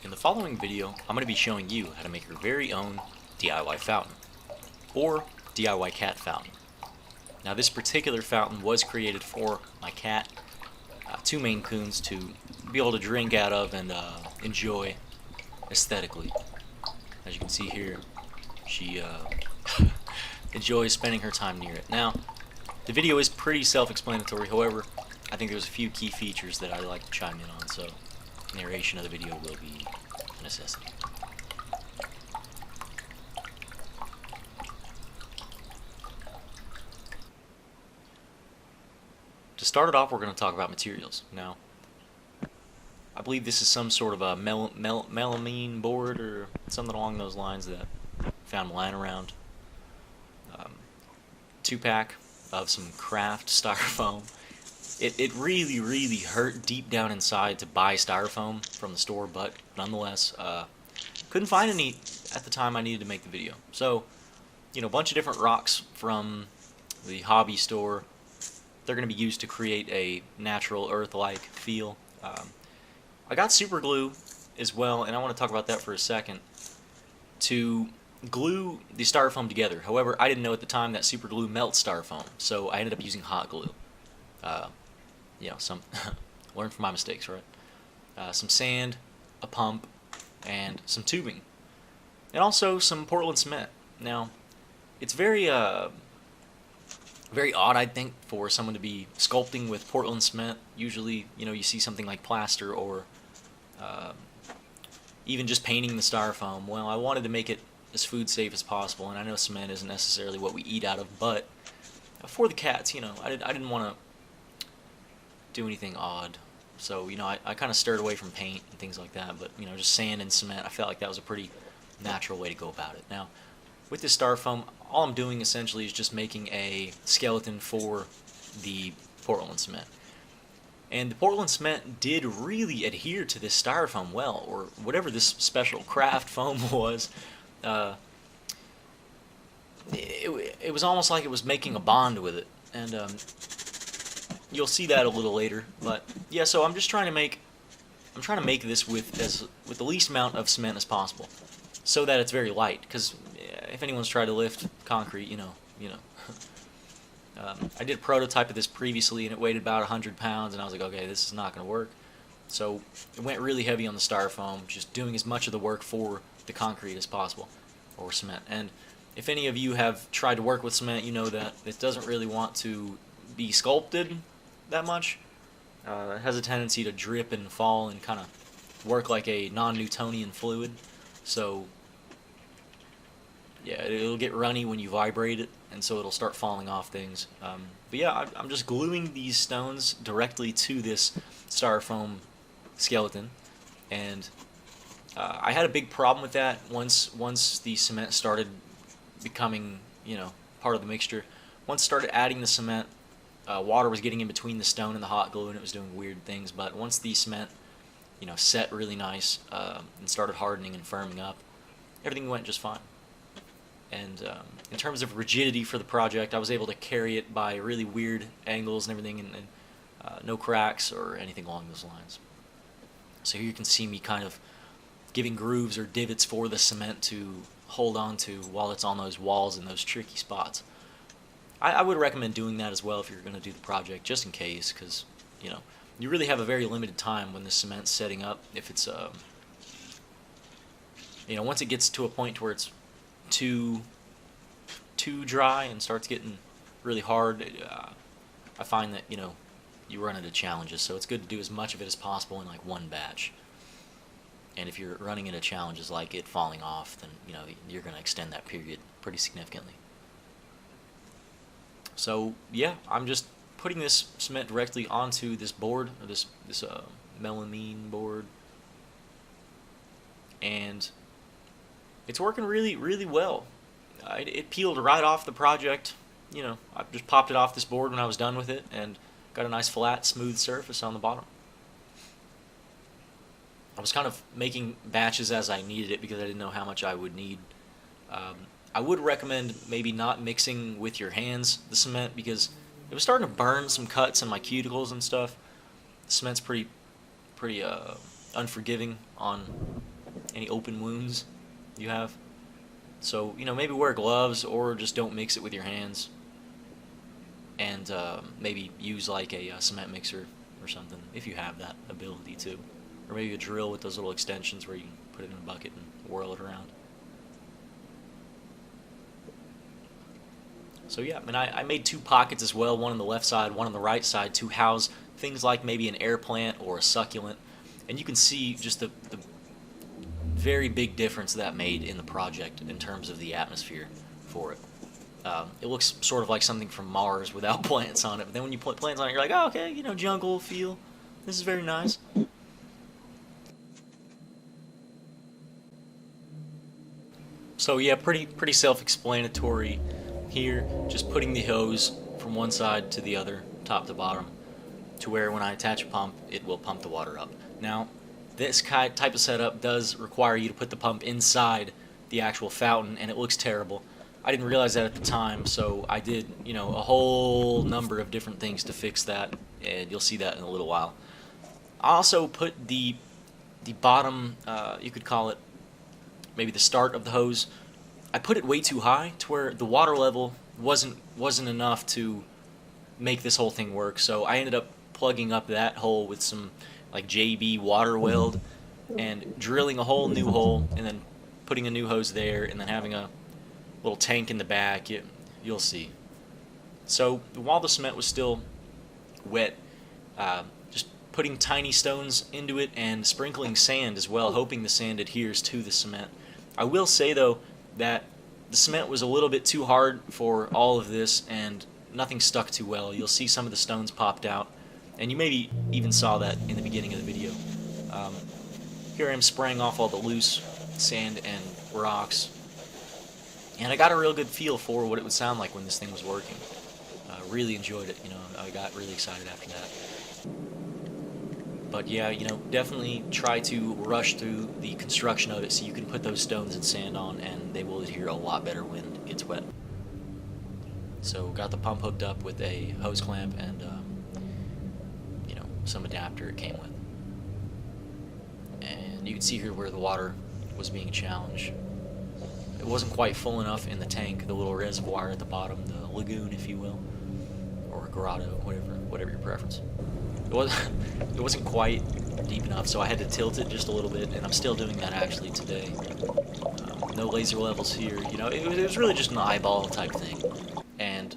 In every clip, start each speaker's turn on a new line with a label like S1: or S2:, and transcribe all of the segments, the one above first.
S1: In the following video, I'm going to be showing you how to make your very own DIY fountain, or DIY cat fountain. Now this particular fountain was created for my cat, two Maine Coons, to be able to drink out of and enjoy aesthetically. As you can see here, she enjoys spending her time near it. Now, the video is pretty self-explanatory, however, I think there's a few key features that I'd like to chime in on, so narration of the video will be a necessity. To start it off, we're going to talk about materials. Now, I believe this is some sort of a melamine board or something along those lines that I found lying around. 2-pack of some craft styrofoam. It really hurt deep down inside to buy styrofoam from the store, but nonetheless, couldn't find any at the time I needed to make the video. So, a bunch of different rocks from the hobby store. They're going to be used to create a natural earth-like feel. I got super glue as well, and I want to talk about that for a second, to glue the styrofoam together. However, I didn't know at the time that super glue melts styrofoam, so I ended up using hot glue. Learn from my mistakes, right? Some sand, a pump, and some tubing, and also some Portland cement. Now, it's very odd, I think, for someone to be sculpting with Portland cement. Usually, you see something like plaster or even just painting the styrofoam. Well, I wanted to make it as food safe as possible, and I know cement isn't necessarily what we eat out of, but for the cats, I didn't want to do anything odd. So, I kind of stirred away from paint and things like that, but, just sand and cement, I felt like that was a pretty natural way to go about it. Now, with this styrofoam, all I'm doing essentially is just making a skeleton for the Portland cement. And the Portland cement did really adhere to this styrofoam well, or whatever this special craft foam was. It was almost like it was making a bond with it, and you'll see that a little later. But yeah, so I'm trying to make this with the least amount of cement as possible, so that it's very light. Because if anyone's tried to lift concrete, you know. I did a prototype of this previously, and it weighed about 100 pounds, and I was like, okay, this is not going to work. So it went really heavy on the styrofoam, just doing as much of the work for the concrete as possible, or cement. And if any of you have tried to work with cement, you know that it doesn't really want to be sculpted that much. It has a tendency to drip and fall and kind of work like a non-Newtonian fluid. So yeah, it'll get runny when you vibrate it, and so it'll start falling off things. But yeah, I'm just gluing these stones directly to this styrofoam skeleton, and I had a big problem with that once the cement started becoming, part of the mixture. Once started adding the cement, water was getting in between the stone and the hot glue, and it was doing weird things. But once the cement, set really nice and started hardening and firming up, everything went just fine. And in terms of rigidity for the project, I was able to carry it by really weird angles and everything, and no cracks or anything along those lines. So here you can see me kind of giving grooves or divots for the cement to hold on to while it's on those walls and those tricky spots. I would recommend doing that as well if you're going to do the project, just in case, because you really have a very limited time when the cement's setting up. If it's once it gets to a point where it's too dry and starts getting really hard, I find that you run into challenges. So it's good to do as much of it as possible in like one batch. And if you're running into challenges like it falling off, then you're going to extend that period pretty significantly. So yeah, I'm just putting this cement directly onto this board, or this melamine board, and it's working really well. It peeled right off the project. I just popped it off this board when I was done with it, and got a nice flat, smooth surface on the bottom. I was kind of making batches as I needed it because I didn't know how much I would need. I would recommend maybe not mixing with your hands the cement, because it was starting to burn some cuts in my cuticles and stuff. The cement's pretty unforgiving on any open wounds you have. So, you know, maybe wear gloves or just don't mix it with your hands. And maybe use like a cement mixer or something, if you have that ability to. Or maybe a drill with those little extensions where you can put it in a bucket and whirl it around. So yeah, and I made 2 pockets as well, one on the left side, one on the right side, to house things like maybe an air plant or a succulent. And you can see just the very big difference that made in the project in terms of the atmosphere for it. It looks sort of like something from Mars without plants on it, but then when you put plants on it, you're like, oh, okay, you know, jungle feel. This is very nice. So yeah, pretty self-explanatory here. Just putting the hose from one side to the other, top to bottom, to where when I attach a pump, it will pump the water up. Now, this type of setup does require you to put the pump inside the actual fountain, and it looks terrible. I didn't realize that at the time, so I did, you know, a whole number of different things to fix that, and you'll see that in a little while. I also put the bottom, you could call it maybe the start of the hose. I put it way too high to where the water level wasn't enough to make this whole thing work. So I ended up plugging up that hole with some like JB water weld and drilling a whole new hole and then putting a new hose there and then having a little tank in the back. You'll see. So while the cement was still wet, just putting tiny stones into it and sprinkling sand as well, hoping the sand adheres to the cement. I will say though that the cement was a little bit too hard for all of this and nothing stuck too well. You'll see some of the stones popped out, and you maybe even saw that in the beginning of the video. Here I am spraying off all the loose sand and rocks, and I got a real good feel for what it would sound like when this thing was working. Really enjoyed it, you know, I got really excited after that. But yeah, you know, definitely try to rush through the construction of it so you can put those stones and sand on, and they will adhere a lot better when it gets wet. So got the pump hooked up with a hose clamp and you know, some adapter it came with. And you can see here where the water was being challenged. It wasn't quite full enough in the tank, the little reservoir at the bottom, the lagoon, if you will, or a grotto, whatever your preference. It wasn't quite deep enough, so I had to tilt it just a little bit, and I'm still doing that actually today. No laser levels here, you know, it was really just an eyeball type thing, and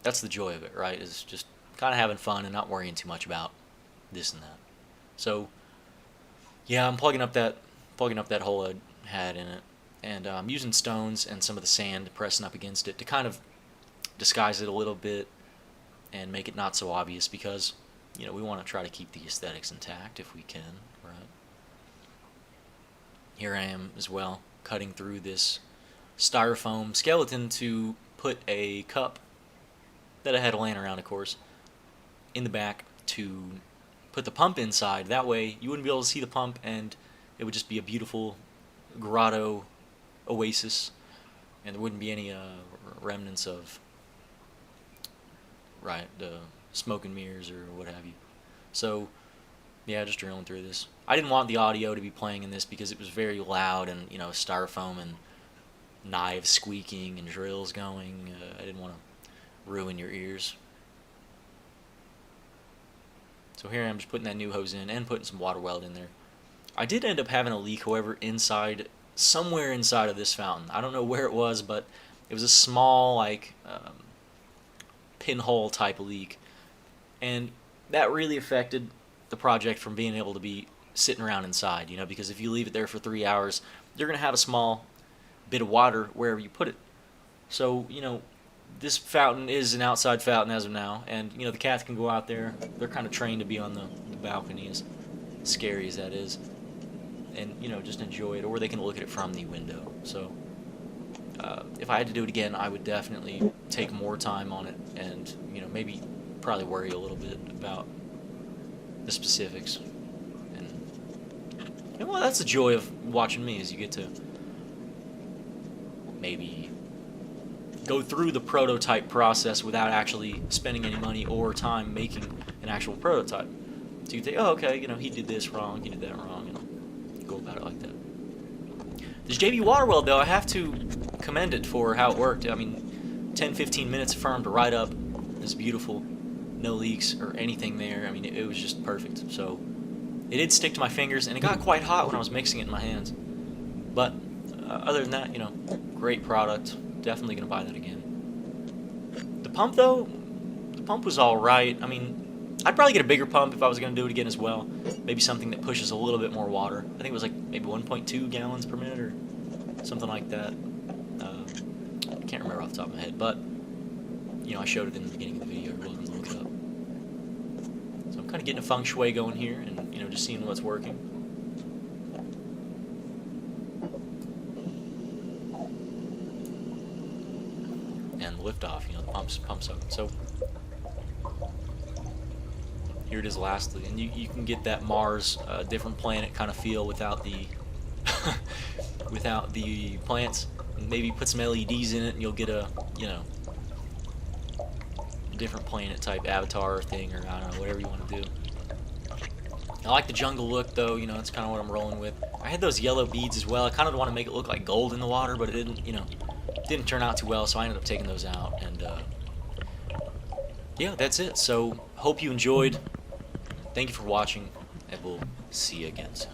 S1: that's the joy of it, right? Is just kind of having fun and not worrying too much about this and that. So yeah, I'm plugging up that hole I had in it, and I'm using stones and some of the sand pressing up against it to kind of disguise it a little bit and make it not so obvious, because you know, we want to try to keep the aesthetics intact if we can, right? Here I am as well, cutting through this styrofoam skeleton to put a cup that I had laying around, of course, in the back to put the pump inside. That way you wouldn't be able to see the pump, and it would just be a beautiful grotto oasis, and there wouldn't be any remnants of, right, the smoke and mirrors or what have you. So yeah, just drilling through this. I didn't want the audio to be playing in this because it was very loud, and you know, styrofoam and knives squeaking and drills going. I didn't want to ruin your ears. So here I am just putting that new hose in and putting some water weld in there. I did end up having a leak, however, somewhere inside of this fountain. I don't know where it was, but it was a small, like, pinhole type leak. And that really affected the project from being able to be sitting around inside, you know, because if you leave it there for 3 hours, you're going to have a small bit of water wherever you put it. So, you know, this fountain is an outside fountain as of now, and, you know, the cats can go out there. They're kind of trained to be on the balcony, as scary as that is, and, you know, just enjoy it, or they can look at it from the window. So if I had to do it again, I would definitely take more time on it and, you know, maybe probably worry a little bit about the specifics. And you know, well, that's the joy of watching me, is you get to maybe go through the prototype process without actually spending any money or time making an actual prototype. So you think, oh, okay, you know, he did this wrong, he did that wrong, you know, go about it like that. This JB water well, though, I have to commend it for how it worked. I mean, 10-15 minutes firmed right up. It's beautiful. No leaks or anything there. I mean, it was just perfect. So it did stick to my fingers, and it got quite hot when I was mixing it in my hands. But other than that, you know, great product. Definitely gonna buy that again. The pump, though, the pump was all right. I mean, I'd probably get a bigger pump if I was gonna do it again as well. Maybe something that pushes a little bit more water. I think it was like maybe 1.2 gallons per minute or something like that. I can't remember off the top of my head, but you know, I showed it in the beginning of the video. You're welcome to look it up. So I'm kind of getting a feng shui going here, and you know, just seeing what's working. And the liftoff, you know, the pumps up. So here it is lastly, and you can get that Mars, different planet kind of feel without the without the plants. Maybe put some LEDs in it, and you'll get a, you know, different planet type avatar thing, or I don't know, whatever you want to do. I like the jungle look, though. You know, that's kind of what I'm rolling with. I had those yellow beads as well. I kind of want to make it look like gold in the water, but it didn't, you know, didn't turn out too well, so I ended up taking those out. And yeah, that's it. So hope you enjoyed. Thank you for watching, and we'll see you again soon.